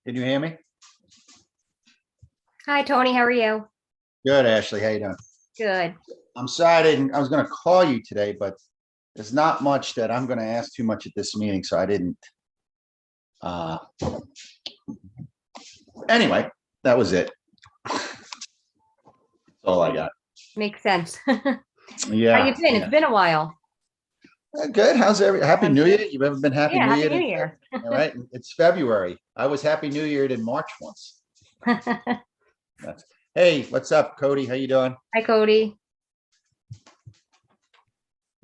Can you hear me? Hi, Tony. How are you? Good, Ashley. How you doing? Good. I'm sorry I was going to call you today, but there's not much that I'm going to ask too much at this meeting, so I didn't. Uh, anyway, that was it. That's all I got. Makes sense. How Yeah. you been? Yeah. It's been a while. Good. Happy New Year? You've ever been Happy Yeah, New Happy Year? New Year. All right. It's February. I was Happy New Year in March once. Hey, what's up, Cody? How you doing? Hi, Cody.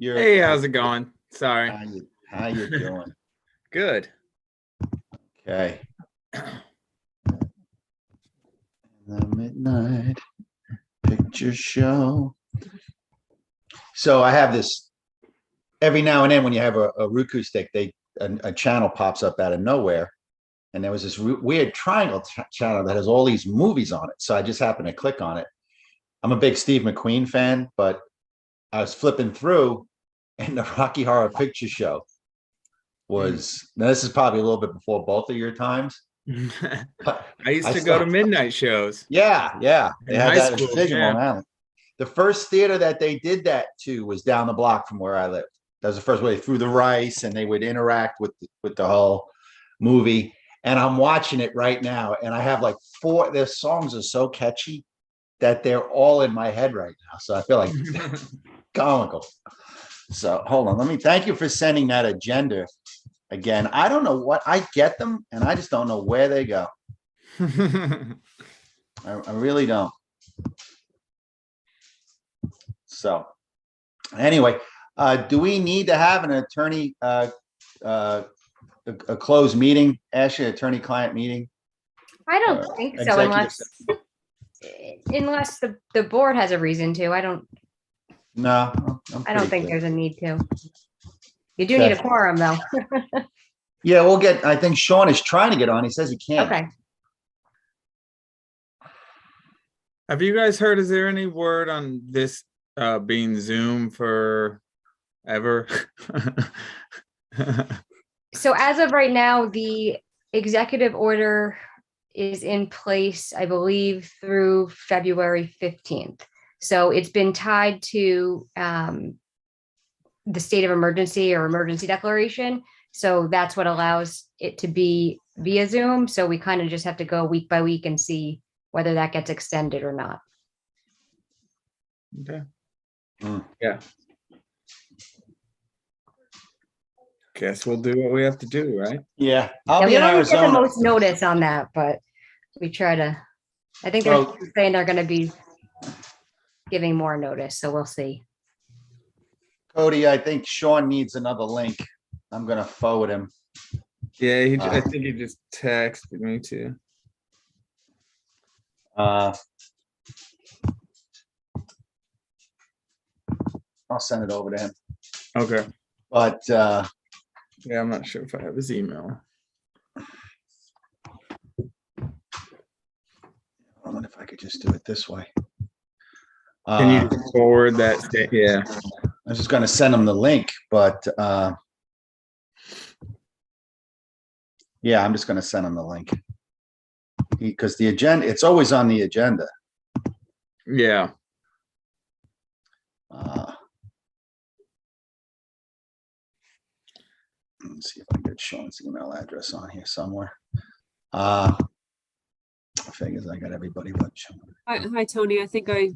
Hey, how's it going? Sorry. How you doing? Good. Okay. The midnight picture show. So I have this every now and then when you have a Roku stick, a channel pops up out of nowhere. And there was this weird triangle channel that has all these movies on it. So I just happened to click on it. I'm a big Steve McQueen fan, but I was flipping through and the Rocky Horror Picture Show was, now this is probably a little bit before both of your times. I used to go to midnight shows. Yeah. They In had high that in school, Signal yeah. Long Island. The first theater that they did that to was down the block from where I lived. That was the first way they threw the rice and they would interact with the whole movie. And I'm watching it right now. And I have like their songs are so catchy that they're all in my head right now. So I feel like comical. So hold on. Thank you for sending that agenda again. I don't know what, I get them and I just don't know where they go. I really don't. So anyway, do we need to have an attorney, a closed meeting, Ashley, attorney-client meeting? I don't think so, unless the board has a reason to. I don't think there's a need to. You do need a quorum, though. Yeah, I think Sean is trying to get on. He says he can't. Okay. Have you guys heard, is there any word on this being Zoom for ever? So as of right now, the executive order is in place, I believe, through February 15th. So it's been tied to the state of emergency or emergency declaration. So that's what allows it to be via Zoom. So we kind of just have to go week by week and see whether that gets extended or not. Okay. Yeah. Guess we'll do what we have to do, right? Yeah, I'll be we in don't get the Arizona. most notice on that, but we try to. I think they're saying they're going to be giving more notice, so we'll see. Cody, I think Sean needs another link. I'm going to forward him. Yeah, I think he just texted me too. I'll send it over to him. Okay. But yeah, I'm not sure if I have his email. I wonder if I could just do it this way. Can you forward that? Yeah. I was just going to send him the link, but yeah, I'm just going to send him the link because the agenda, it's always on the agenda. Yeah. Let's see if I can get Sean's email address on here somewhere. I figures I got everybody but Sean. Hi, Tony. I think I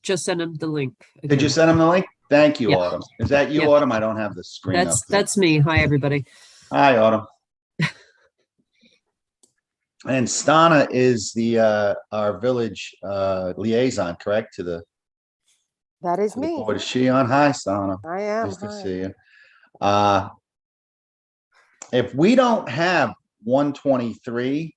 just sent him the link. Did you send him the link? Thank you, Yeah. Autumn. Is that you, Yeah. Autumn? I don't have the screen up. That's me. Hi, everybody. Hi, Autumn. And Stana is our village liaison, correct? That is me. What is she on? Hi, Stana. I am. Nice to Hi. see you. If we don't have 123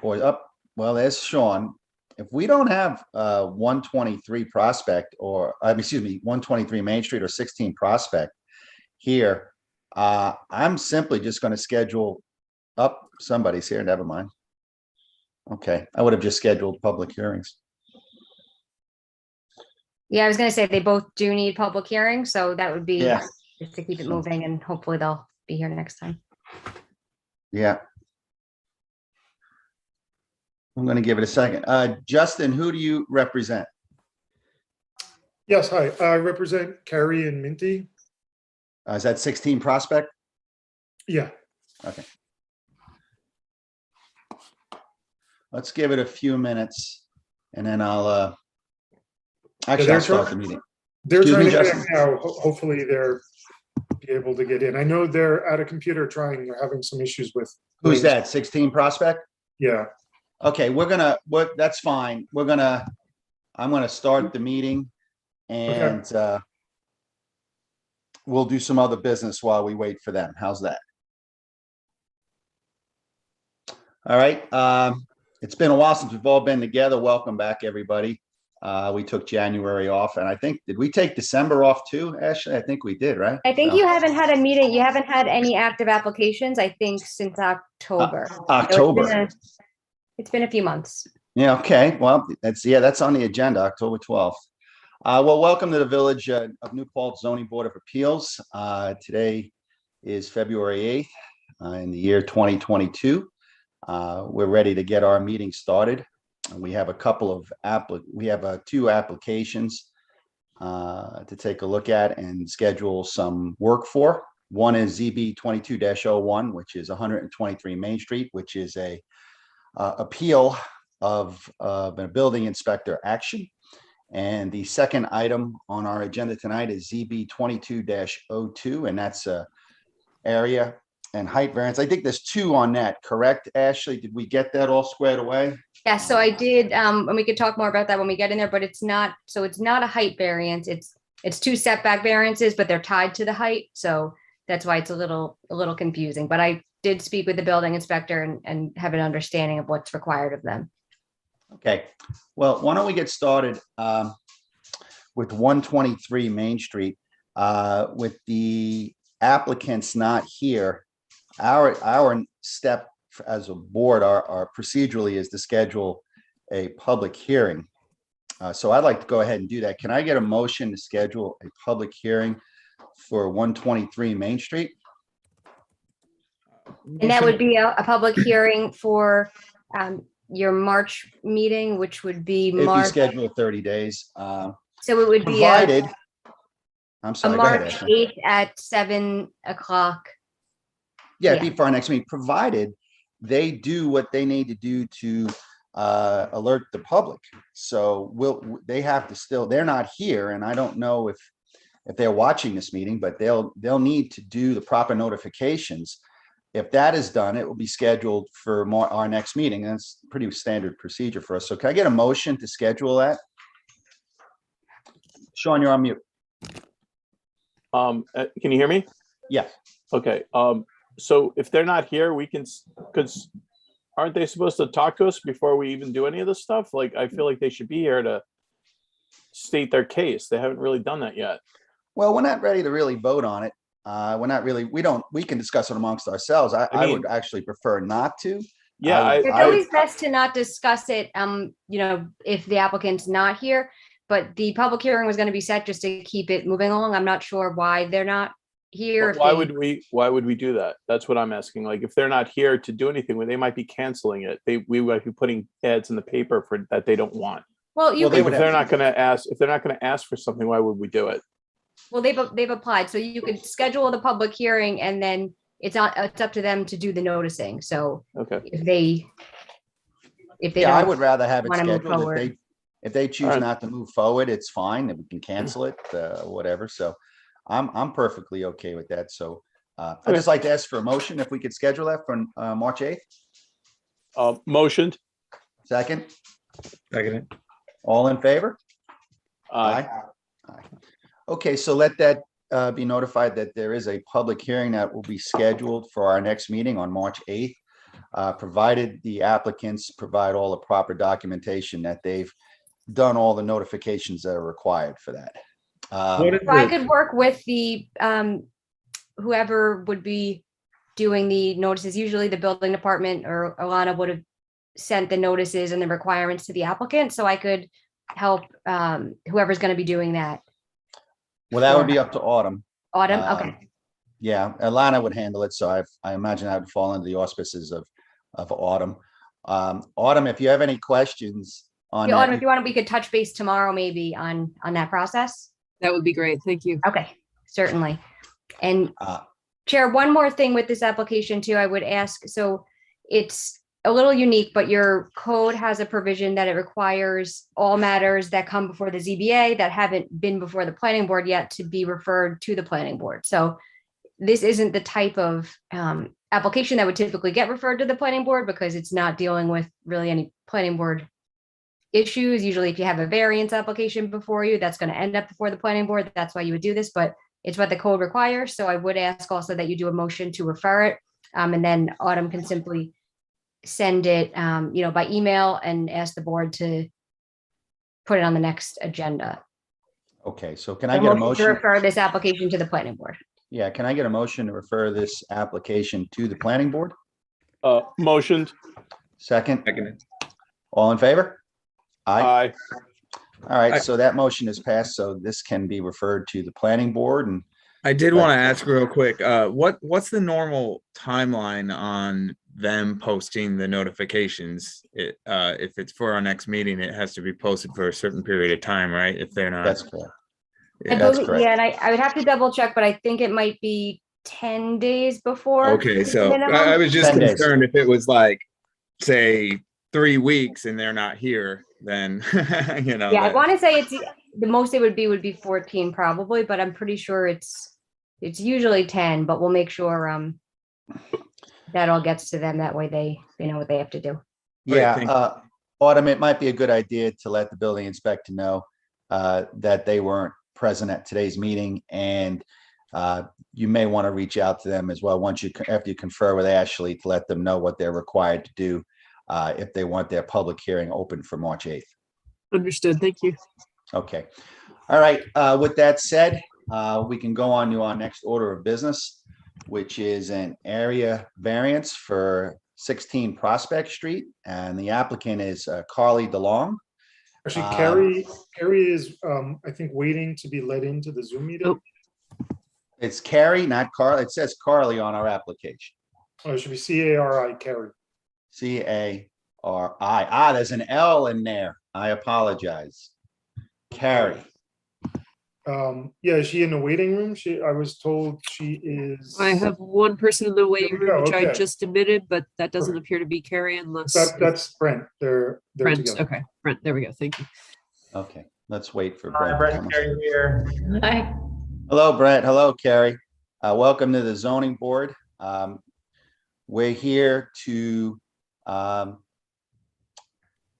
or up, well, there's Sean. If we don't have 123 Prospect or, excuse me, 123 Main Street or 16 Prospect here, I'm simply just going to schedule up. Somebody's here. Never mind. Okay. I would have just scheduled public hearings. Yeah, I was going to say they both do need public hearings, so that would be just to keep it moving, and hopefully they'll be here next time. Yeah. I'm going to give it a second. Justin, who do you represent? Yes, hi. I represent Carrie and Minty. Is that 16 Prospect? Yeah, Okay. Let's give it a few minutes and then I'll, actually, they're I'll start trying- the meeting. they're Excuse trying me, to get Justin? in now. Hopefully they're be able to get in. I know they're at a computer trying. They're having some issues with. Who's that? 16 Prospect? Yeah, Okay, that's fine. I'm gonna start the meeting and we'll do some other business while we wait for them. How's that? All right, it's been a while since we've all been together. Welcome back, everybody. We took January off and I think, did we take December off too, Ashley? I think we did, right? I think So- you haven't had a meeting, you haven't had any active applications, I think, since October. So October. It's been a few months. Yeah, okay. Well, that's on the agenda, October 12th. Well, welcome to the Village of New Paltz Zoning Board of Appeals. Today is February 8th in the year 2022. We're ready to get our meeting started. We have a couple of two applications to take a look at and schedule some work for. One is ZB 22-01, which is 123 Main Street, which is a appeal of a building inspector action. And the second item on our agenda tonight is ZB 22-02, and that's a area and height variance. I think there's two on that, correct, Ashley? Did we get that all squared away? Yeah, so I did, and we could talk more about that when we get in there, but it's not a height variance. It's two setback variances, but they're tied to the height. So that's why it's a little confusing, but I did speak with the building inspector and have an understanding of what's required of them. Okay, well, why don't we get started with 123 Main Street. With the applicants not here, our step as a board, our procedurally is to schedule a public hearing. So I'd like to go ahead and do that. Can I get a motion to schedule a public hearing for 123 Main Street? And that would be a public hearing for your March meeting, which would be If you March. schedule 30 days, So it would be provided, I'm a sorry, go ahead, March Ashley. 8th at 7 o'clock. Yeah, Yeah. it'd be for our next meeting, provided they do what they need to do to alert the public. So they have to still, they're not here, and I don't know if they're watching this meeting, but they'll need to do the proper notifications. If that is done, it will be scheduled for our next meeting. That's pretty standard procedure for us. So can I get a motion to schedule that? Sean, you're on mute. Can you hear me? Yeah. Okay, so if they're not here, we can, because aren't they supposed to talk to us before we even do any of this stuff? Like, I feel like they should be here to state their case. They haven't really done that yet. Well, we're not ready to really vote on it. We're not really, we can discuss it amongst ourselves. I I mean- would actually prefer not to. Yeah, It's I- always best to not discuss it, if the applicant's not here. But the public hearing was going to be set just to keep it moving along. I'm not sure why they're not here. Why would we do that? That's what I'm asking. Like, if they're not here to do anything, they might be canceling it. We might be putting ads in the paper for that they don't want. Well, you Well, they could, would If they're have- not gonna ask for something, why would we do it? well, they've applied, so you could schedule the public hearing and then it's up to them to do the noticing. So Okay, if they Yeah, I don't, would rather have it wanna move scheduled. forward. If they choose Alright. not to move forward, it's fine. We can cancel it, whatever. So I'm perfectly okay with that. So I'd Okay. just like to ask for a motion if we could schedule that for March 8th. motioned. Second, Second. all in favor? Aye. Aye. Okay, so let that be notified that there is a public hearing that will be scheduled for our next meeting on March 8th, provided the applicants provide all the proper documentation that they've done all the notifications that are required for that. What is so I it? could work with the whoever would be doing the notices. Usually the building department or Alana would have sent the notices and the requirements to the applicant, so I could help whoever's going to be doing that. Well, that would be up to Autumn. Autumn, Um, okay. Yeah, Alana would handle it, so I imagine that would fall under the auspices of Autumn. Autumn, if you have any questions on Yeah, Autumn, that, if you want, we could touch base tomorrow maybe on that process. That would be great. Thank you. Okay, certainly. And uh, Chair, one more thing with this application too, I would ask, so it's a little unique, but your code has a provision that it requires all matters that come before the ZBA that haven't been before the planning board yet to be referred to the planning board. So this isn't the type of application that would typically get referred to the planning board because it's not dealing with really any planning board issues. Usually if you have a variance application before you, that's going to end up before the planning board. That's why you would do this, but it's what the code requires. So I would ask also that you do a motion to refer it. And then Autumn can simply send it, by email and ask the board to put it on the next agenda. okay, so can I get a To motion? refer this application to the planning board. Yeah, can I get a motion to refer this application to the planning board? Motioned. Second, Seconded. all in favor? Aye. Aye. All right, Aye. so that motion is passed, so this can be referred to the planning board and I did want to ask real quick, what's the normal timeline on them posting the notifications? If it's for our next meeting, it has to be posted for a certain period of time, right? If they're not. that's correct. I That's believe- correct. Yeah, and I would have to double check, but I think it might be 10 days before. Okay, so minimum. I was just 10 days. concerned if it was like, say, 3 weeks and they're not here, then, Yeah, I that- want to say it's the most it would be 14 probably, but I'm pretty sure it's usually 10, but we'll make sure that all gets to them. That way they know what they have to do. Yeah, thank Autumn, it might be a good idea to let the building inspector know that they weren't present at today's meeting, and you may want to reach out to them as well after you confer with Ashley to let them know what they're required to do if they want their public hearing open for March 8th. Understood. Thank you. Okay. All right. With that said, we can go on to our next order of business, which is an area variance for 16 Prospect Street. And the applicant is Carly DeLong. Actually, Carrie is, I think, waiting to be let into the Zoom meeting. Oh. It's Carrie, not Carl. It says Carly on our application. Oh, it should be C-A-R-I, Carrie. C-A-R-I. Ah, there's an L in there. I apologize. Carrie. Yeah, is she in the waiting room? I was told she is. I have one person in the waiting we go, room, which I okay. just admitted, but that doesn't Perfect. appear to be Carrie unless. That's Brent. They're Brent. together. Okay, Brent, there we go. Thank you. Okay, let's wait for Hi, Brent. to Brett, come. Carrie here. Hi. Hello, Brent. Hello, Carrie. Welcome to the zoning board. We're here to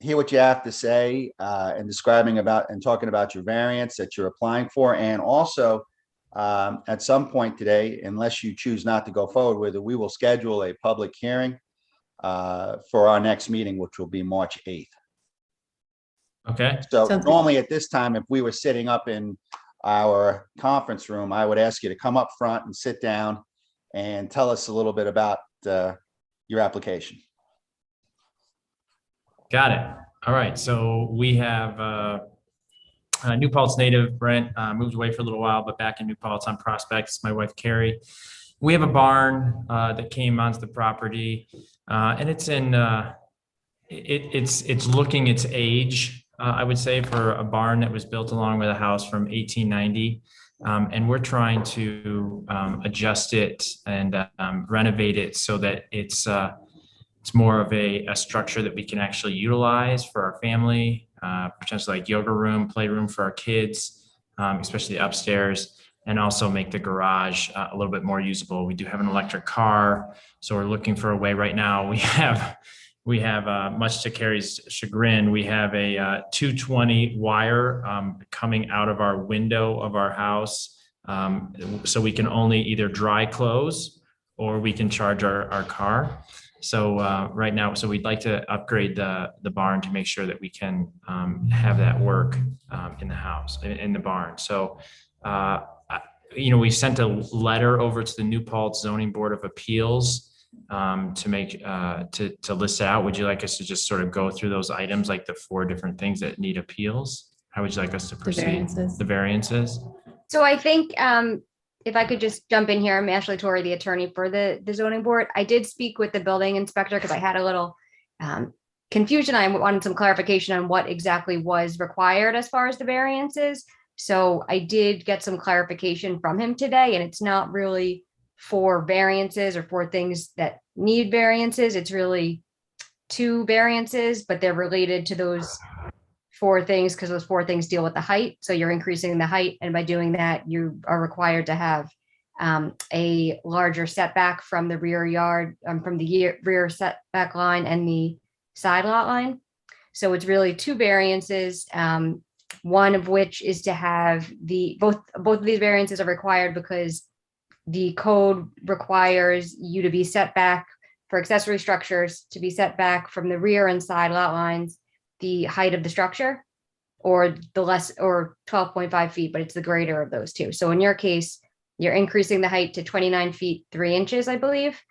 hear what you have to say and describing about and talking about your variance that you're applying for. And also, at some point today, unless you choose not to go forward with it, we will schedule a public hearing for our next meeting, which will be March 8th. Okay, So Sounds good. normally at this time, if we were sitting up in our conference room, I would ask you to come up front and sit down and tell us a little bit about your application. got it. All right, so we have New Paltz native Brent, moved away for a little while, but back in New Paltz on Prospect. It's my wife Carrie. We have a barn that came onto the property, and it's in it's looking its age. I would say for a barn that was built along with a house from 1890. And we're trying to adjust it and renovate it so that it's more of a structure that we can actually utilize for our family, potentially like yoga room, playroom for our kids, especially upstairs, and also make the garage a little bit more usable. We do have an electric car, so we're looking for a way. Right now, we have much to Carrie's chagrin, we have a 220 wire coming out of our window of our house. So we can only either dry close or we can charge our car. So right now, so we'd like to upgrade the barn to make sure that we can have that work in the house, in the barn. So, we sent a letter over to the New Paltz Zoning Board of Appeals to make to list out. Would you like us to just sort of go through those items, like the 4 different things that need appeals? How would you like us to proceed? The variances. So I think if I could just jump in here, I'm Ashley Torrey, the attorney for the zoning board. I did speak with the building inspector because I had a little confusion. I wanted some clarification on what exactly was required as far as the variances. So I did get some clarification from him today, and it's not really for variances or for things that need variances. It's really 2 variances, but they're related to those 4 things because those 4 things deal with the height. So you're increasing the height, and by doing that, you are required to have a larger setback from the rear yard, from the rear setback line and the side lot line. So it's really 2 variances. One of which is to have both of these variances are required because the code requires you to be set back for accessory structures to be set back from the rear and side lot lines, the height of the structure, or the less, or 12.5 feet, but it's the greater of those 2. So in your case, you're increasing the height to 29 feet 3 inches, I believe.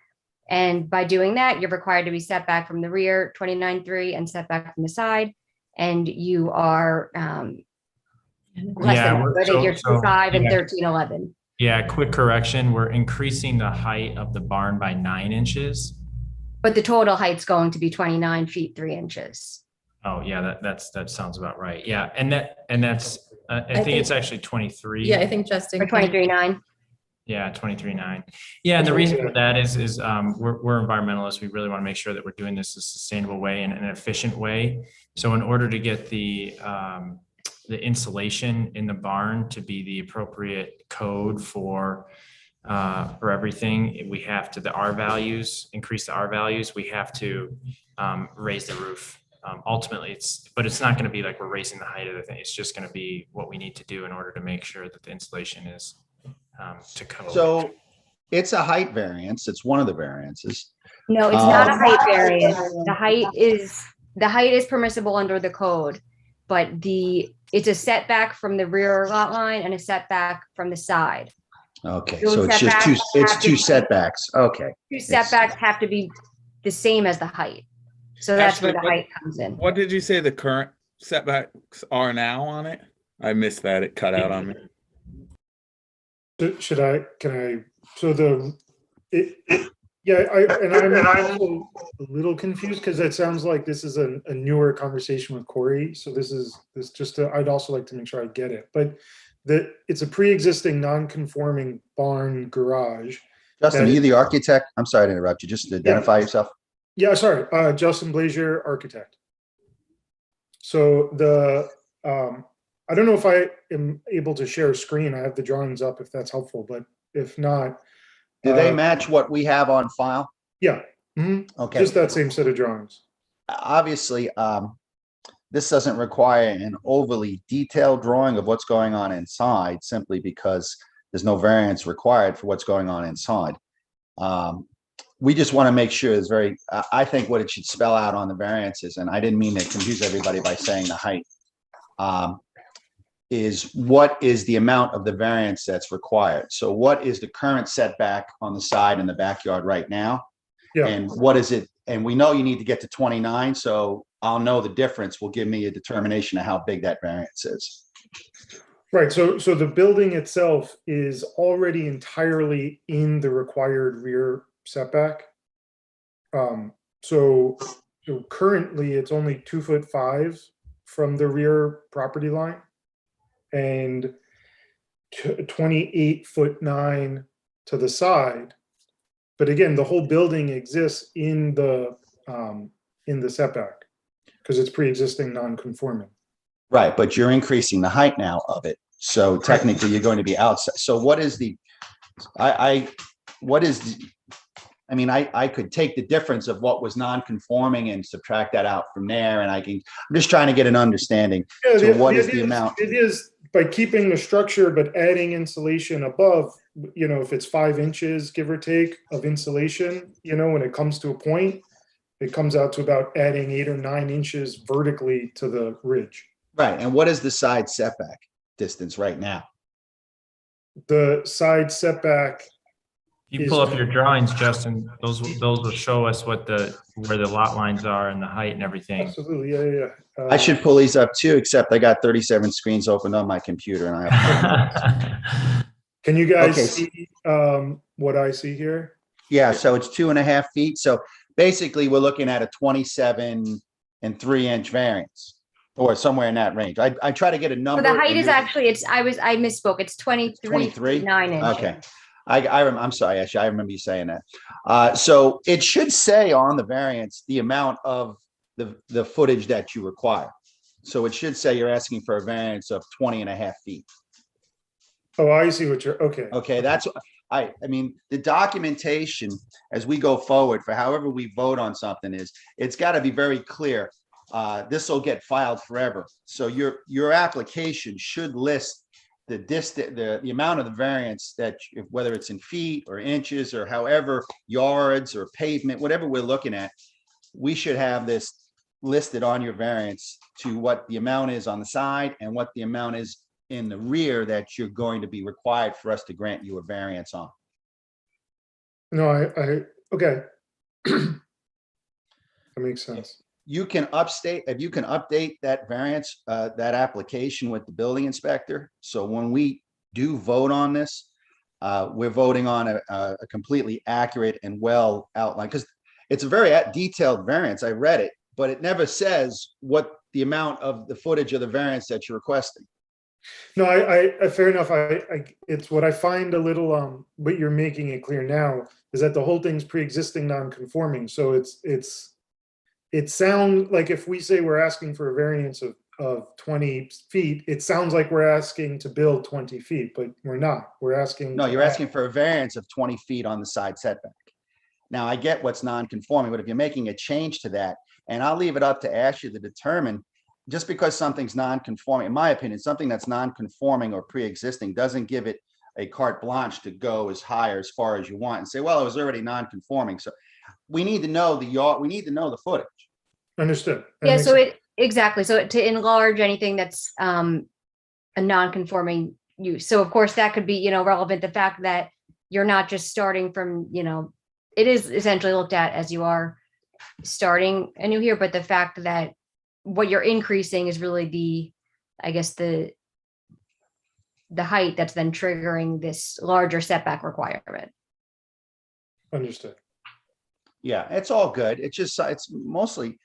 And by doing that, you're required to be set back from the rear 29.3 and set back from the side. And you are less Yeah, than, we're- I think you're so, 5 and yeah. 13.11. Yeah, quick correction. We're increasing the height of the barn by 9 inches. But the total height's going to be 29 feet 3 inches. Oh, yeah, that sounds about right. Yeah, and that's, I think it's actually 23. Yeah, I think Justin. Or 23.9. Yeah, 23.9. Yeah, and the reason for that is we're environmentalists. We really want to make sure that we're doing this a sustainable way and an efficient way. So in order to get the insulation in the barn to be the appropriate code for everything, we have to increase the R values. We have to raise the roof. Ultimately, it's not going to be like we're raising the height of the thing. It's just going to be what we need to do in order to make sure that the insulation is to code. So it's a height variance. It's one of the variances. No, it's not a height variance. The height is permissible under the code, but it's a setback from the rear lot line and a setback from the side. Okay, Those so it's just two setbacks. Okay. 2 setbacks have to be the same as the height. So that's where the Actually, height comes in. What did you say the current setbacks are now on it? I missed that. It cut out on me. I'm also a little confused because it sounds like this is a newer conversation with Corey. So I'd also like to make sure I get it, but it's a pre-existing non-conforming barn garage. Justin, are you the architect? I'm sorry to interrupt you. Just identify yourself. Yeah, sorry, Justin Blazier, architect. So I don't know if I am able to share a screen. I have the drawings up if that's helpful, but if not. Do they match what we have on file? Yeah. Mm-hmm. Okay. Just that same set of drawings. Obviously, this doesn't require an overly detailed drawing of what's going on inside simply because there's no variance required for what's going on inside. We just want to make sure it's I think what it should spell out on the variances, and I didn't mean to confuse everybody by saying the height, is what is the amount of the variance that's required. So what is the current setback on the side and the backyard right now? Yeah. And what is it? And we know you need to get to 29. So I'll know the difference will give me a determination of how big that variance is. Right. So the building itself is already entirely in the required rear setback. So currently it's only 2'5" from the rear property line and 28'9" to the side. But again, the whole building exists in the setback because it's pre-existing non-conforming. Right, but you're increasing the height now of it. So technically you're going to be outside. So what is I could take the difference of what was non-conforming and subtract that out from there. And I'm just trying to get an understanding. Yeah, so what is the amount? It is by keeping the structure, but adding insulation above, if it's 5 inches, give or take, of insulation, when it comes to a point, it comes out to about adding 8 or 9 inches vertically to the ridge. Right. And what is the side setback distance right now? The side setback. You pull up your drawings, Justin, those will show us where the lot lines are and the height and everything. Absolutely, yeah. I should pull these up too, except I got 37 screens opened on my computer and I have. Can you guys see what I see here? Yeah, so it's 2.5 feet. So basically we're looking at a 27 and 3-inch variance or somewhere in that range. I try to get a So number. the height and is you're- actually, I misspoke. It's 23 23? 9 inches. Okay. I'm sorry, actually, I remember you saying that. So it should say on the variance, the amount of the footage that you require. So it should say you're asking for a variance of 20 and a half feet. Oh, I see what you're, okay. Okay, that's, I mean, the documentation as we go forward for however we vote on something is, it's got to be very clear. This will get filed forever. So your application should list the distance, the amount of the variance that, whether it's in feet or inches or however, yards or pavement, whatever we're looking at, we should have this listed on your variance to what the amount is on the side and what the amount is in the rear that you're going to be required for us to grant you a variance on. No, okay. That makes sense. You can if you can update that variance, that application with the building inspector. So when we do vote on this, we're voting on a completely accurate and well outlined, because it's a very detailed variance. I read it, but it never says what the amount of the footage of the variance that you're requesting. No, I fair enough. It's what I find a little, but you're making it clear now, is that the whole thing's pre-existing non-conforming. So it sounds like if we say we're asking for a variance of 20 feet, it sounds like we're asking to build 20 feet, but we're not. We're asking. No, you're asking for a variance of 20 feet on the side setback. Now, I get what's non-conforming, but if you're making a change to that, and I'll leave it up to Ashley to determine, just because something's non-conforming, in my opinion, something that's non-conforming or pre-existing doesn't give it a carte blanche to go as high or as far as you want and say, well, it was already non-conforming. So we need to know the yard, we need to know the footage. Understood. That Yeah, makes so sense. exactly. So to enlarge anything that's a non-conforming use. So of course that could be, relevant, the fact that you're not just starting from, it is essentially looked at as you are starting anew here, but the fact that what you're increasing is really I guess the height that's then triggering this larger setback requirement. Understood. Yeah, it's all good. It's just, it's mostly,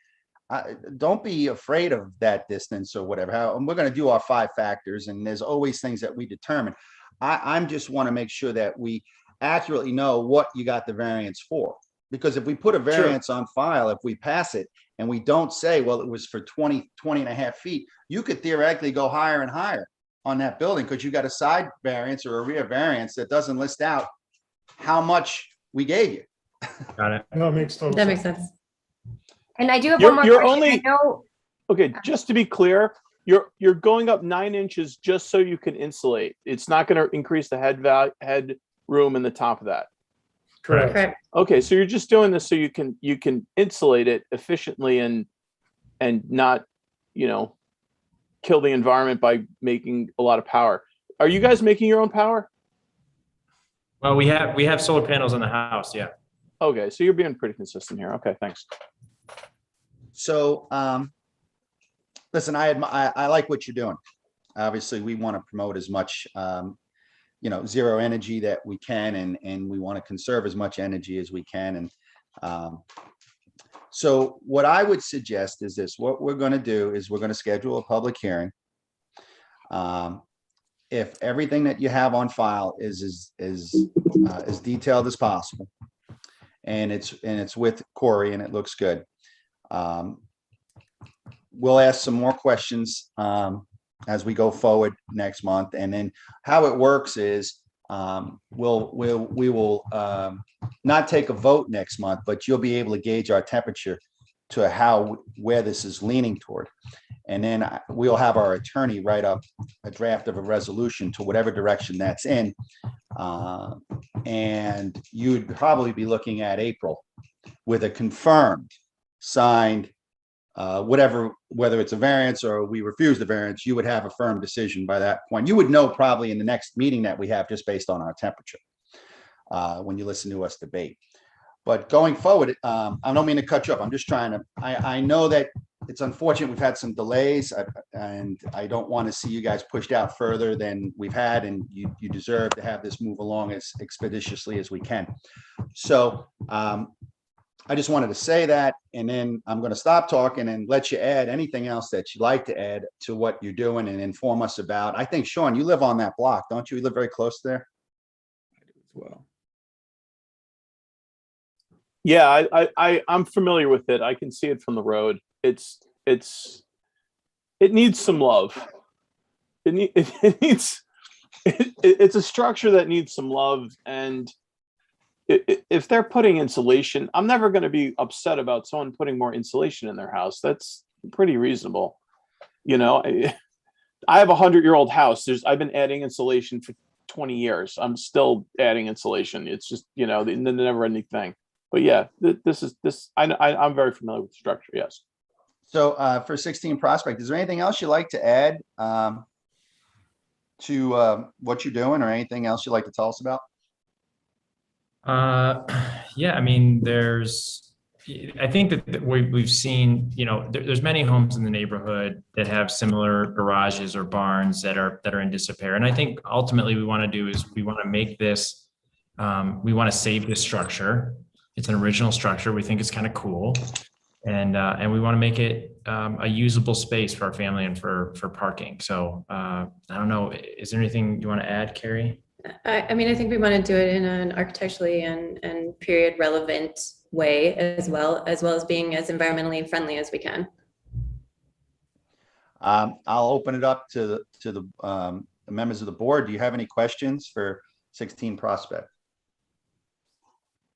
don't be afraid of that distance or whatever. And we're going to do our 5 factors, and there's always things that we determine. I'm just want to make sure that we accurately know what you got the variance for. Because if we put a variance on file, if we pass it and we don't say, well, it was for 20 and a half feet, you could theoretically go higher and higher on that building because you got a side variance or a rear variance that doesn't list out how much we gave you. Got it. No, it makes total That sense. makes sense. And I do have You're- one more you're question. only- I know, Okay, just to be clear, you're going up 9 inches just so you can insulate. It's not going to increase the head room in the top of that. Correct. Correct. Okay, so you're just doing this so you can insulate it efficiently and not, kill the environment by making a lot of power. Are you guys making your own power? Well, we have solar panels on the house. Yeah. Okay, so you're being pretty consistent here. Okay, thanks. So, listen, I like what you're doing. Obviously, we want to promote as much, zero energy that we can, and we want to conserve as much energy as we can. And so what I would suggest is this, what we're going to do is we're going to schedule a public hearing. If everything that you have on file is as detailed as possible, and it's with Corey and it looks good, we'll ask some more questions as we go forward next month. And then how it works is we will not take a vote next month, but you'll be able to gauge our temperature to where this is leaning toward. And then we'll have our attorney write up a draft of a resolution to whatever direction that's in. And you'd probably be looking at April with a confirmed, signed, whether it's a variance or we refuse the variance, you would have a firm decision by that point. You would know probably in the next meeting that we have, just based on our temperature, when you listen to us debate. But going forward, I don't mean to cut you up. I'm just trying to, I know that it's unfortunate we've had some delays, and I don't want to see you guys pushed out further than we've had, and you deserve to have this move along as expeditiously as we can. So I just wanted to say that, and then I'm going to stop talking and let you add anything else that you'd like to add to what you're doing and inform us about. I think, Sean, you live on that block, don't you? You live very close there? As well. Yeah, I'm familiar with it. I can see it from the road. It needs some love. It's a structure that needs some love, and if they're putting insulation, I'm never going to be upset about someone putting more insulation in their house. That's pretty reasonable. You know, I have a 100-year-old house. I've been adding insulation for 20 years. I'm still adding insulation. It's just, you know, the never ending thing. But yeah, I'm very familiar with the structure. Yes. So for 16 Prospect, is there anything else you'd like to add to what you're doing, or anything else you'd like to tell us about? Yeah, I mean, I think that we've seen, you know, there's many homes in the neighborhood that have similar garages or barns that are in disrepair. And I think ultimately we want to do is we want to make this, we want to save this structure. It's an original structure. We think it's kind of cool. And we want to make it a usable space for our family and for parking. So I don't know, is there anything you want to add, Carrie? I mean, I think we want to do it in an architecturally and period relevant way, as well as being as environmentally friendly as we can. I'll open it up to the members of the board. Do you have any questions for 16 Prospect?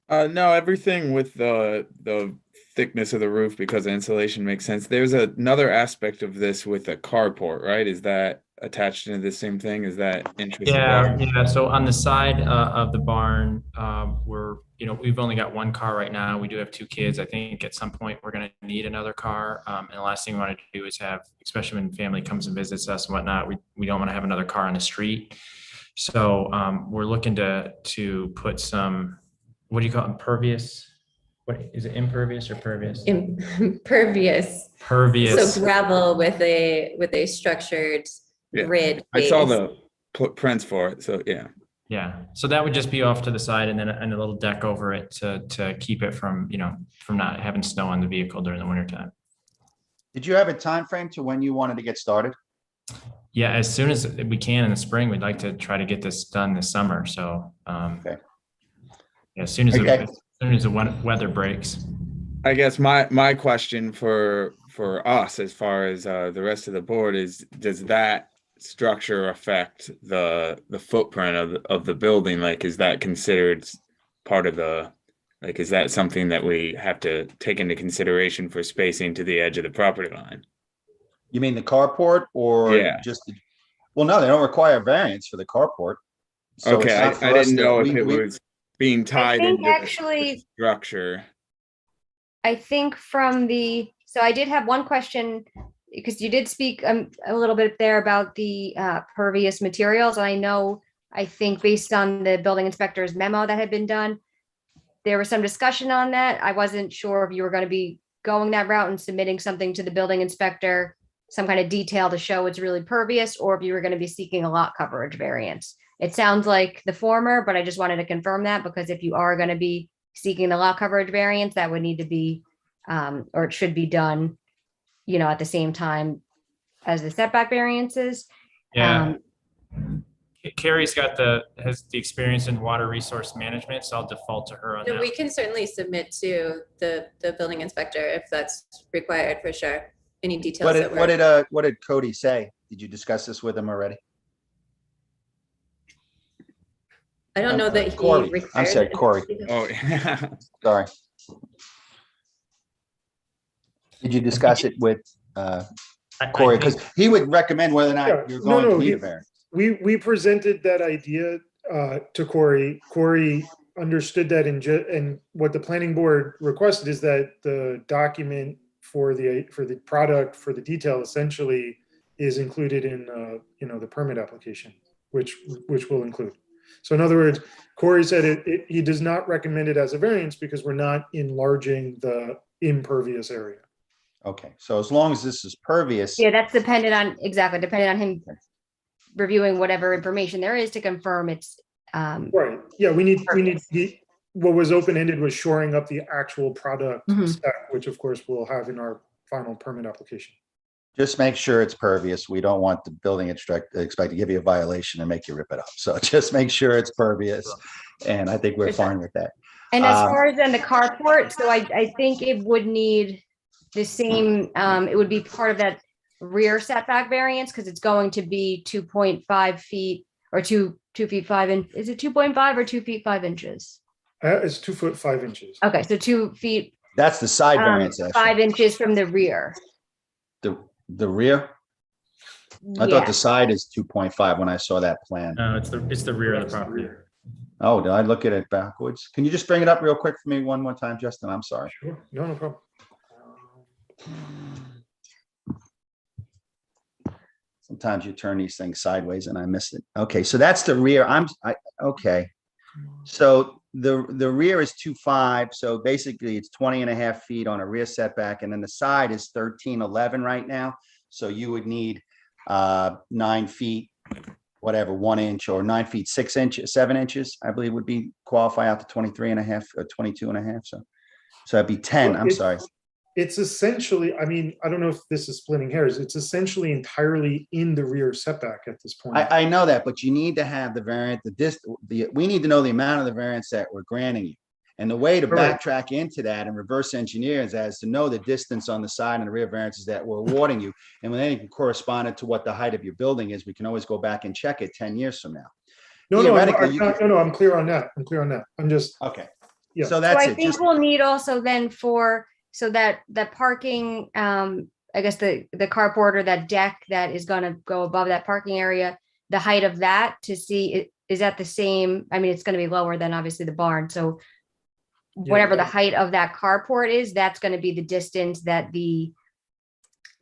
No, everything with the thickness of the roof because of insulation makes sense. There's another aspect of this with a carport, right? Is that attached into the same thing? Is that interesting? Yeah. So on the side of the barn, we've only got one car right now. We do have 2 kids. I think at some point we're going to need another car. And the last thing we want to do is have, especially when family comes and visits us and whatnot, we don't want to have another car on the street. So we're looking to put some, what do you call it, impervious? What is it, impervious or pervious? Impervious. Pervious. So gravel with a structured grid. I saw the prints for it, so yeah. Yeah, so that would just be off to the side and then a little deck over it to keep it from not having snow on the vehicle during the winter time. Did you have a time frame to when you wanted to get started? Yeah, as soon as we can in the spring, we'd like to try to get this done this summer. So Okay. Yeah, as soon as the weather breaks. I guess my question for us, as far as the rest of the board, is, does that structure affect the footprint of the building? Like, is that considered part of the, like, is that something that we have to take into consideration for spacing to the edge of the property line? You mean the carport, or just well, no, they don't require a variance for the carport. So okay, I didn't know if it was being tied into actually the structure. I think so I did have one question, because you did speak a little bit there about the pervious materials. And I think based on the building inspector's memo that had been done, there was some discussion on that. I wasn't sure if you were going to be going that route and submitting something to the building inspector, some kind of detail to show it's really pervious, or if you were going to be seeking a lot coverage variance. It sounds like the former, but I just wanted to confirm that, because if you are going to be seeking the lot coverage variance, that would need to be, or it should be done, at the same time as the setback variances. Yeah. Carrie's has the experience in water resource management, so I'll default to her on that. We can certainly submit to the building inspector if that's required, for sure. Any details. What did Cody say? Did you discuss this with him already? I don't know that Corey. he I'm sorry, Corey. Oh, yeah. Sorry. Did you discuss it with Corey? Because he would recommend whether or not you're going to need a variance. We presented that idea to Corey. Corey understood that, and what the planning board requested is that the document for the product, for the detail, essentially is included in the permit application, which we'll include. So in other words, Corey said he does not recommend it as a variance because we're not enlarging the impervious area. Okay, so as long as this is pervious. Yeah, that's dependent on him reviewing whatever information there is to confirm it's right. Yeah, we what was open-ended was shoring up the actual product Mhm. spec, which of course we'll have in our final permit application. Just make sure it's pervious. We don't want the building inspector to give you a violation and make you rip it up. So just make sure it's pervious. And I think we're fine with that. And as far as then the carport, so I think it would need the same, it would be part of that rear setback variance because it's going to be 2.5 feet or 2 feet 5 inch. Is it 2.5 or 2 feet 5 inches? It's 2 foot 5 inches. Okay, so 2 feet That's the side variance, 5 actually. inches from the rear. The rear? I thought Yeah. the side is 2.5 when I saw that plan. No, it's the rear of the property. Oh, did I look at it backwards? Can you just bring it up real quick for me one more time, Justin? I'm sorry. Sure, no problem. Sometimes you turn these things sideways and I miss it. Okay, so that's the rear. Okay. So the rear is 2.5. So basically it's 20.5 feet on a rear setback. And then the side is 13.11 right now. So you would need 9 feet, whatever, 1 inch, or 9 feet, 6 inches, 7 inches, I believe would be qualify out to 23.5 or 22.5. So that'd be 10. I'm sorry. It's essentially, I mean, I don't know if this is splitting hairs. It's essentially entirely in the rear setback at this point. I know that, but you need to have the variant, we need to know the amount of the variance that we're granting you. And the way to Correct. backtrack into that and reverse engineer is as to know the distance on the side and the rear variances that we're awarding you. And when they can correspond to what the height of your building is, we can always go back and check it 10 years from now. No, Theoretically, you could- I'm clear on that. I'm clear on that. I'm just, Okay. Yeah. So So that's I it. think Just, we'll need also then so that parking, I guess the carport or that deck that is gonna go above that parking area, the height of that to see, is that the same? I mean, it's gonna be lower than obviously the barn, so whatever the height of that carport is, that's gonna be the distance that the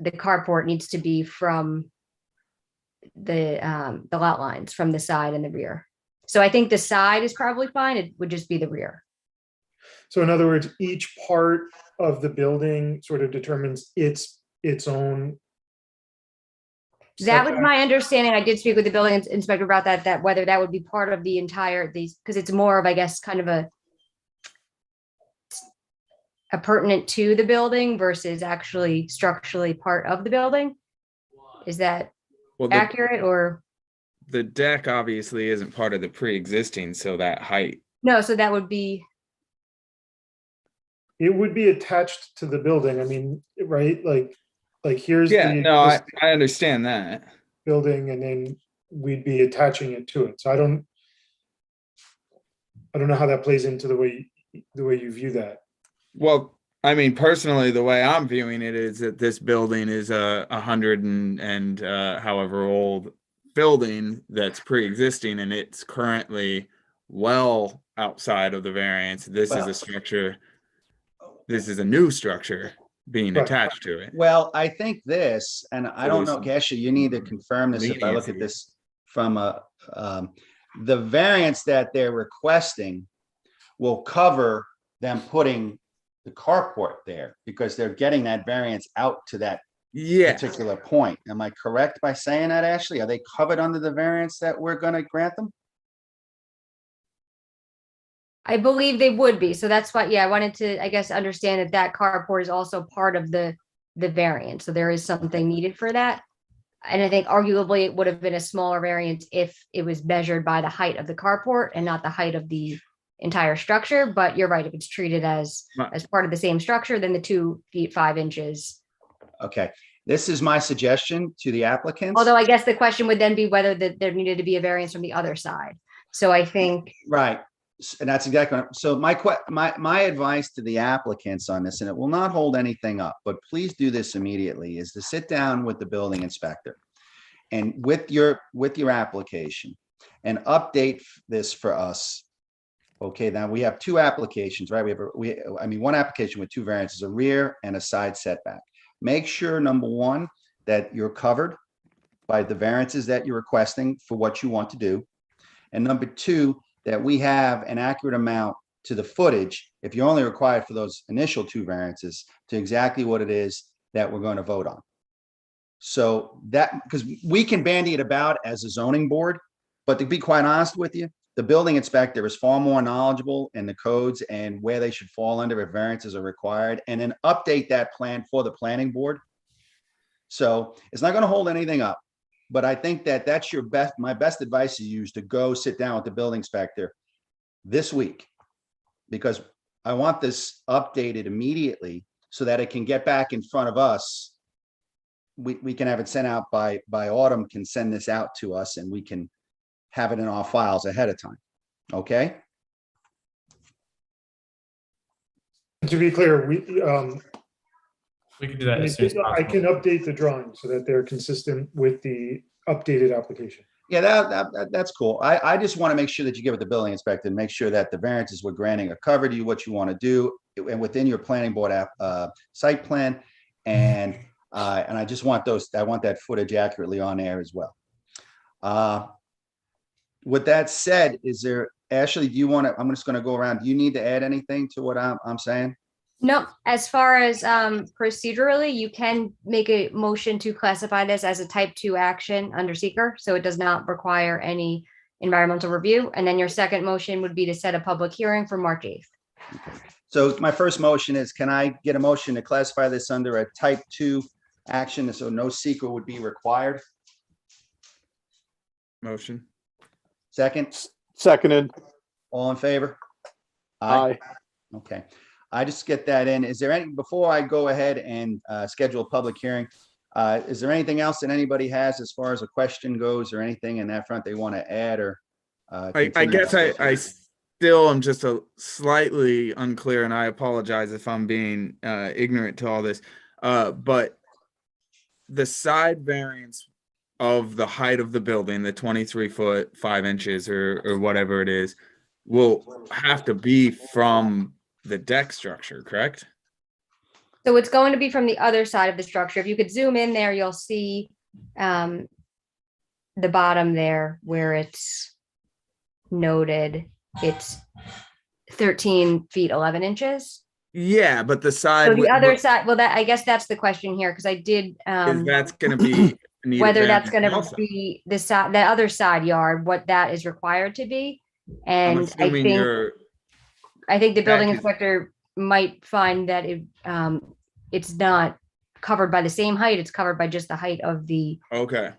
carport needs to be from the lot lines from the side and the rear. So I think the side is probably fine. It would just be the rear. so in other words, each part of the building sort of determines its own. That was setback. my understanding. I did speak with the building inspector about that whether that would be part of the entire these, because it's more of, I guess, kind of a pertinent to the building versus actually structurally part of the building. Is that Well, accurate or the deck obviously isn't part of the pre-existing, so that height. no? So that would be, It would be attached to the building. I mean, right? Like here's Yeah, the no, existing I understand that. building, and then we'd be attaching it to it. So I don't know how that plays into the way you view that. Well, I mean, personally, the way I'm viewing it is that this building is a 100 and however old building that's pre-existing, and it's currently well outside of the variance. This is Well- a structure. This is a new structure being Right. attached to it. well, I think this, and I So don't know, there's Kesha, you need to confirm this if I look at leniency. this from the variance that they're requesting will cover them putting the carport there because they're getting that variance out to that Yeah, particular point. Am I correct by saying that, Ashley? Are they covered under the variance that we're gonna grant them? I believe they would be. So that's why, yeah, I wanted to, I guess, understand that that carport is also part of the variance. So there is something needed for that. And I think arguably it would have been a smaller variance if it was measured by the height of the carport and not the height of the entire structure. But you're right, if it's treated as Right. part of the same structure, then the 2 feet 5 inches. Okay, this is my suggestion to the applicants. Although I guess the question would then be whether there needed to be a variance from the other side. So I think, Right, and that's exactly, so my advice to the applicants on this, and it will not hold anything up, but please do this immediately, is to sit down with the building inspector and with your application and update this for us. Okay, now we have 2 applications, right? I mean, 1 application with 2 variances, a rear and a side setback. Make sure, number 1, that you're covered by the variances that you're requesting for what you want to do. And number 2, that we have an accurate amount to the footage, if you're only required for those initial 2 variances, to exactly what it is that we're going to vote on. So that, because we can bandy it about as a zoning board, but to be quite honest with you, the building inspector is far more knowledgeable in the codes and where they should fall under if variances are required, and then update that plan for the planning board. So it's not going to hold anything up, but I think that that's my best advice to you is to go sit down with the building inspector this week, because I want this updated immediately so that it can get back in front of us. We can have it sent out by Autumn can send this out to us and we can have it in our files ahead of time. Okay? To be clear, We can do that as soon as I can possible. update the drawings so that they're consistent with the updated application. Yeah, that's cool. I just want to make sure that you give it the building inspector and make sure that the variances we're granting are covered to you, what you want to do, and within your planning board site plan. And I just want I want that footage accurately on air as well. With that said, Ashley, do you want to, I'm just going to go around. Do you need to add anything to what I'm saying? No, as far as procedurally, you can make a motion to classify this as a type 2 action under seeker, so it does not require any environmental review. And then your second motion would be to set a public hearing for March 8th. Okay. So my first motion is, can I get a motion to classify this under a type 2 action, so no seeker would be required? Motion. Second, Seconded. all in favor? Aye. Okay, I just get that in. Is there any, before I go ahead and schedule a public hearing, is there anything else that anybody has as far as a question goes or anything in that front they want to add or? I continue? guess I still am just a slightly unclear, and I apologize if I'm being ignorant to all this. But the side variance of the height of the building, the 23 foot 5 inches or whatever it is, will have to be from the deck structure, correct? So it's going to be from the other side of the structure. If you could zoom in there, you'll see the bottom there where it's noted. It's 13 feet 11 inches. Yeah, but the side So the other side, well, I guess that's the question here, because I did is that's going to be need a whether that's variance going to also. be the other side yard, what that is required to be. I'm And assuming I think the building Back is- inspector might find that it's not covered by the same height. It's covered by just the height of okay.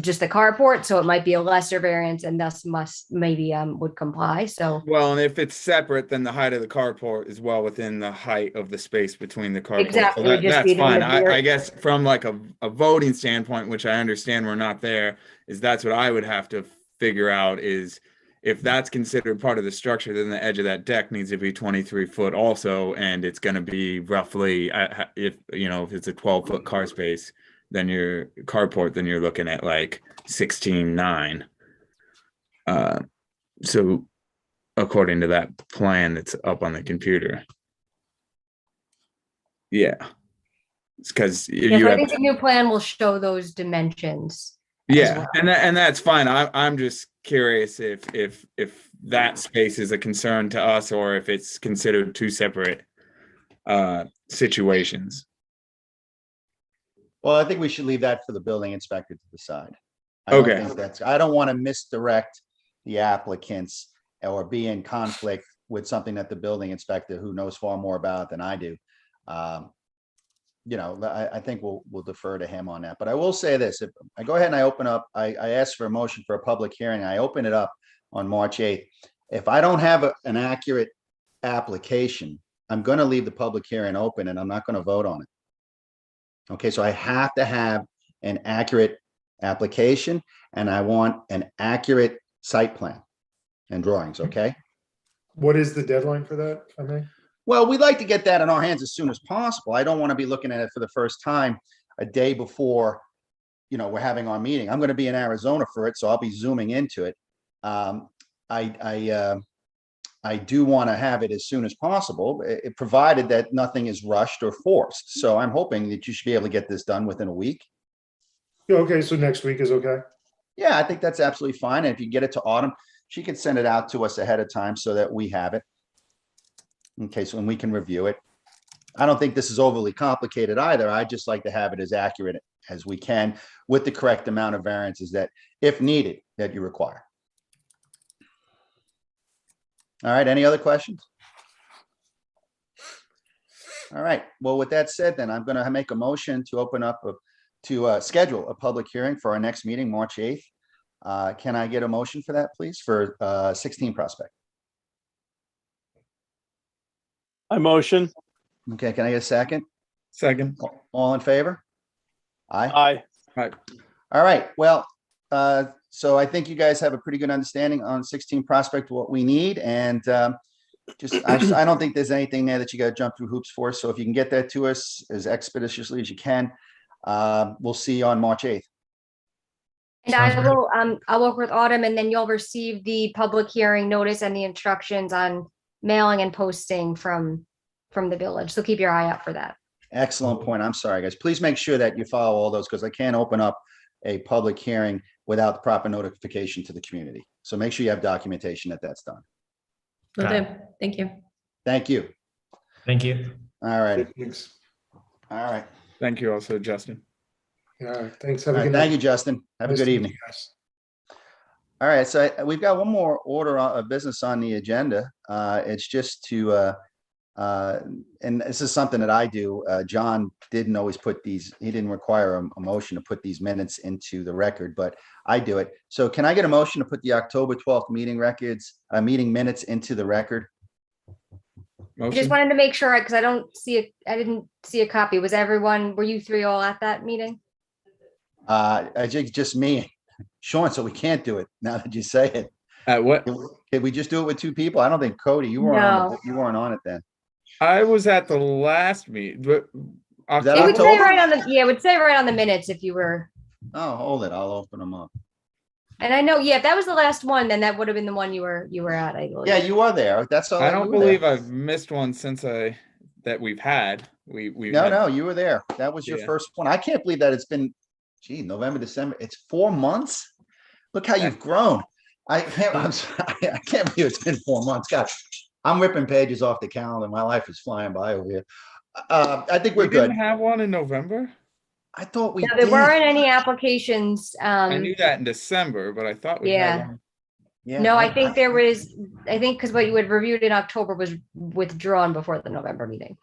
just the carport. So it might be a lesser variance and thus would comply. So Well, and if it's separate, then the height of the carport is well within the height of the space between the carport. Exactly, So it would just that's be in fine. the I rear. guess from like a voting standpoint, which I understand we're not there, is that's what I would have to figure out is if that's considered part of the structure, then the edge of that deck needs to be 23 foot also, and it's going to be roughly, if it's a 12-foot car space, then your carport, then you're looking at like 16.9. So according to that plan that's up on the computer. Yeah. It's because yes, I think the new plan will show those dimensions. Yeah, well. and that's fine. I'm just curious if that space is a concern to us or if it's considered two separate situations. Well, I think we should leave that for the building inspector to decide. Okay. I don't want to misdirect the applicants or be in conflict with something that the building inspector, who knows far more about it than I do. I think we'll defer to him on that. But I will say this, if I go ahead and I open up, I asked for a motion for a public hearing. I open it up on March 8th. If I don't have an accurate application, I'm going to leave the public hearing open and I'm not going to vote on it. Okay, so I have to have an accurate application and I want an accurate site plan and drawings, okay? What is the deadline for that, if I may? Well, we'd like to get that in our hands as soon as possible. I don't want to be looking at it for the first time a day before, we're having our meeting. I'm going to be in Arizona for it, so I'll be zooming into it. I do want to have it as soon as possible, provided that nothing is rushed or forced. So I'm hoping that you should be able to get this done within a week. Yeah, okay, so next week is okay. Yeah, I think that's absolutely fine. And if you get it to Autumn, she can send it out to us ahead of time so that we have it. Okay, so when we can review it. I don't think this is overly complicated either. I just like to have it as accurate as we can with the correct amount of variances that, if needed, that you require. All right, any other questions? All right, well, with that said, then I'm gonna make a motion to open up, to schedule a public hearing for our next meeting, March 8th. Can I get a motion for that, please, for 16 Prospect? I motion. Okay, can I get a second? Second. All in favor? Aye. Aye. Right. All right, well, so I think you guys have a pretty good understanding on 16 Prospect, what we need, and I don't think there's anything there that you gotta jump through hoops for, so if you can get that to us as expeditiously as you can, we'll see you on March 8th. And I'll work with Autumn, and then you'll receive the public hearing notice and the instructions on mailing and posting from the village. So keep your eye out for that. Excellent point. I'm sorry, guys. Please make sure that you follow all those, because I can't open up a public hearing without the proper notification to the community. So make sure you have documentation that that's done. Will Got do. it. Thank you. Thank you. Thank you. All right, Thanks. all right. Thank you also, Justin. All right, thanks. All Have a right, good thank night. you, Justin. Have a Nice good to meet evening. you guys. All right, so we've got one more order of business on the agenda. It's just to, and this is something that I do. John didn't always put these, he didn't require a motion to put these minutes into the record, but I do it. So can I get a motion to put the October 12th meeting meeting minutes into the record? I just Motion. wanted to make sure, because I didn't see a copy. Were you three all at that meeting? Just me, Sean, so we can't do it now that you say it. What? Can we just do it with two people? I don't think Cody, you weren't on it then. I was at the last meet, but that It would say October? right on it would say right on the minutes if you were. Oh, hold it. I'll open them up. And I know, if that was the last one, then that would have been the one you were at, I believe. Yeah, you are there. That's all. I you don't were there. believe I've missed one since that we've had. We No, you were there. That was your Yeah. first one. I can't believe that it's been, November, December. It's 4 months. Look how you've grown. I'm sorry, I can't believe it's been 4 months. God, I'm ripping pages off the calendar. My life is flying by over here. I think we're We good. didn't have one in November. I thought we No, there did. weren't any applications. I knew that in December, but I thought we Yeah. had one. Yeah, No, I think there was, because what you had reviewed in October was withdrawn before the November meeting.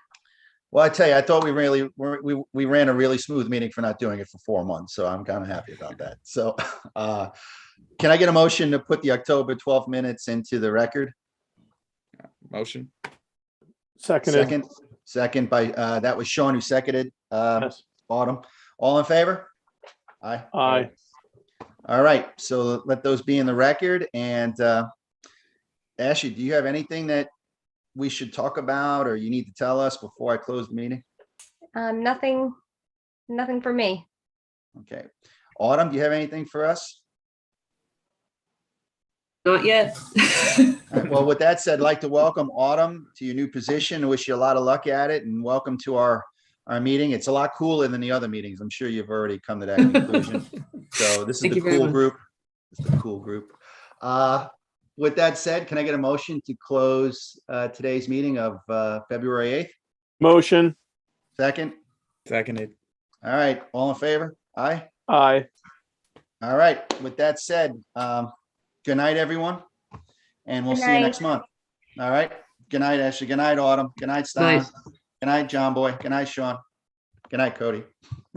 Well, I tell you, I thought we ran a really smooth meeting for not doing it for 4 months. So I'm kind of happy about that. So can I get a motion to put the October 12th minutes into the record? Motion. Seconded. Second by, that was Sean who seconded, Yes. Autumn. All in favor? Aye. Aye. All right, so let those be in the record. And Ashley, do you have anything that we should talk about or you need to tell us before I close the meeting? Nothing for me. Okay. Autumn, do you have anything for us? Not yet. All right, well, with that said, I'd like to welcome Autumn to your new position. Wish you a lot of luck at it and welcome to our meeting. It's a lot cooler than the other meetings. I'm sure you've already come to that conclusion. So this is Thank the you very cool much. group. It's the cool group. With that said, can I get a motion to close today's meeting of February 8th? Motion. Second? Seconded. All right, all in favor? Aye. Aye. All right, with that said, good night, everyone. And we'll Good see you night. next month. All right. Good night, Ashley. Good night, Autumn. Good night, Stein. Night. Good night, John Boy. Good night, Sean. Good night, Cody.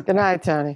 Good night, Tony.